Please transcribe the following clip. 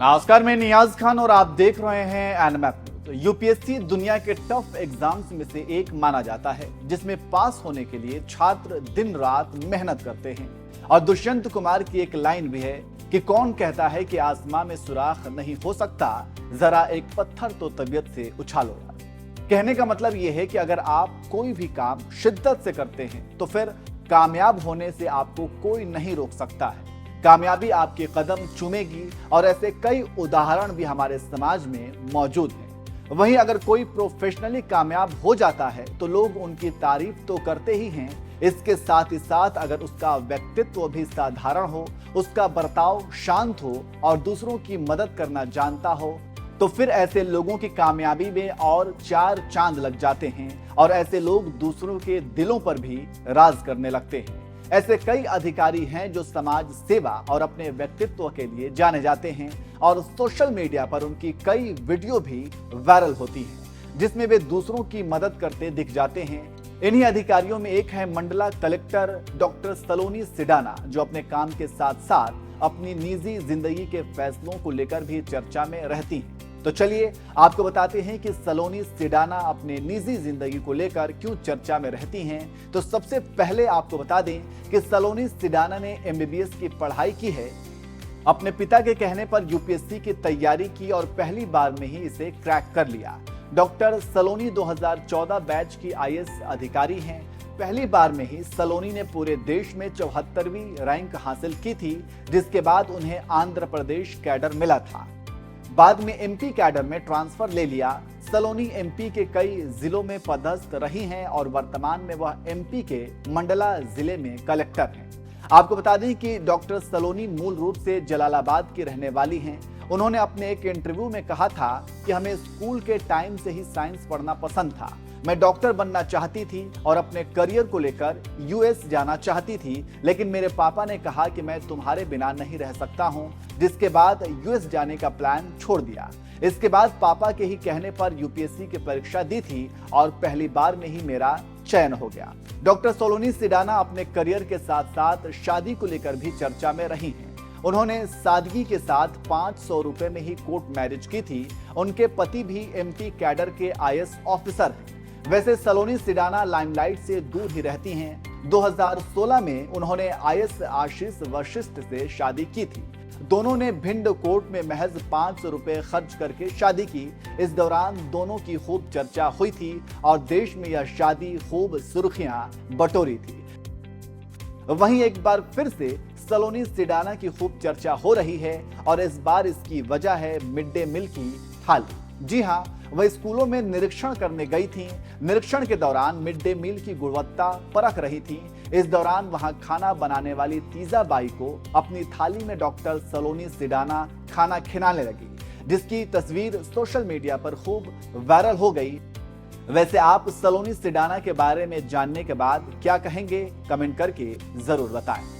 नमस्कार, मैं नियाज खान और आप देख रहे हैं एनएमएफ न्यूज। यूपीएससी दुनिया के टफ एग्जाम्स में से एक माना जाता है, जिसमें पास होने के लिए छात्र दिन रात मेहनत करते हैं। और दुष्यंत कुमार की एक लाइन भी है कि कौन कहता है कि आसमां में सुराख नहीं हो सकता, जरा एक पत्थर तो तबीयत से उछालो यार। कहने का मतलब यह है कि अगर आप कोई भी काम शिद्दत से करते हैं तो फिर कामयाब होने से आपको कोई नहीं रोक सकता है। कामयाबी आपके कदम चूमेगी और ऐसे कई उदाहरण भी हमारे समाज में मौजूद हैं। वहीं अगर कोई प्रोफेशनली कामयाब हो जाता है तो लोग उनकी तारीफ तो करते ही हैं, इसके साथ ही साथ अगर उसका व्यक्तित्व भी साधारण हो, उसका बर्ताव शांत हो और दूसरों की मदद करना जानता हो, तो फिर ऐसे लोगों की कामयाबी में और चार चांद लग जाते हैं और ऐसे लोग दूसरों के दिलों पर भी राज करने लगते हैं। ऐसे कई अधिकारी हैं जो समाज सेवा और अपने व्यक्तित्व के लिए जाने जाते हैं और सोशल मीडिया पर उनकी कई वीडियो भी वायरल होती हैं, जिसमें वे दूसरों की मदद करते दिख जाते हैं। इन्हीं अधिकारियों में एक है मंडला कलेक्टर डॉक्टर सलोनी सिडाना, जो अपने काम के साथ साथ अपनी निजी जिंदगी के फैसलों को लेकर भी चर्चा में रहती हैं। तो चलिए आपको बताते हैं कि सलोनी सिडाना अपने निजी जिंदगी को लेकर क्यों चर्चा में रहती हैं। तो सबसे पहले आपको बता दें कि सलोनी सिडाना ने एमबीबीएस की पढ़ाई की है। अपने पिता के कहने पर यूपीएससी की तैयारी की और पहली बार में ही इसे क्रैक कर लिया। डॉक्टर सलोनी 2014 बैच की आईएएस अधिकारी हैं। पहली बार में ही सलोनी ने पूरे देश में 74वीं रैंक हासिल की थी, जिसके बाद उन्हें आंध्र प्रदेश कैडर मिला था। बाद में एमपी कैडर में ट्रांसफर ले लिया। सलोनी एमपी के कई जिलों में पदस्थ रही हैं और वर्तमान में वह एमपी के मंडला जिले में कलेक्टर हैं। आपको बता दें कि डॉक्टर सलोनी मूल रूप से जलालाबाद की रहने वाली हैं। उन्होंने अपने एक इंटरव्यू में कहा था कि हमें स्कूल के टाइम से ही साइंस पढ़ना पसंद था। मैं डॉक्टर बनना चाहती थी और अपने करियर को लेकर यूएस जाना चाहती थी, लेकिन मेरे पापा ने कहा कि मैं तुम्हारे बिना नहीं रह सकता हूं, जिसके बाद यूएस जाने का प्लान छोड़ दिया। इसके बाद पापा के ही कहने पर यूपीएससी की परीक्षा दी थी और पहली बार में ही मेरा चयन हो गया। डॉक्टर सलोनी सिडाना अपने करियर के साथ साथ शादी को लेकर भी चर्चा में रही हैं। उन्होंने सादगी के साथ 500 रुपए में ही कोर्ट मैरिज की थी। उनके पति भी एमपी कैडर के आईएएस ऑफिसर हैं। वैसे सलोनी सिडाना लाइमलाइट से दूर ही रहती हैं। 2016 में उन्होंने आईएएस आशीष वशिष्ठ से शादी की थी। दोनों ने भिंड कोर्ट में महज 500 रुपए खर्च करके शादी की। इस दौरान दोनों की खूब चर्चा हुई थी और देश में यह शादी खूब सुर्खियां बटोरी थी। वहीं एक बार फिर से सलोनी सिडाना की खूब चर्चा हो रही है और इस बार इसकी वजह है मिड डे मील की थाली। जी हाँ, वह स्कूलों में निरीक्षण करने गई थीं। निरीक्षण के दौरान मिड डे मील की गुणवत्ता परख रही थीं। इस दौरान वहां खाना बनाने वाली तीजा बाई को अपनी थाली में डॉक्टर सलोनी सिडाना खाना खिलाने लगी, जिसकी तस्वीर सोशल मीडिया पर खूब वायरल हो गई। वैसे आप सलोनी सिडाना के बारे में जानने के बाद क्या कहेंगे, कमेंट करके जरूर बताएं।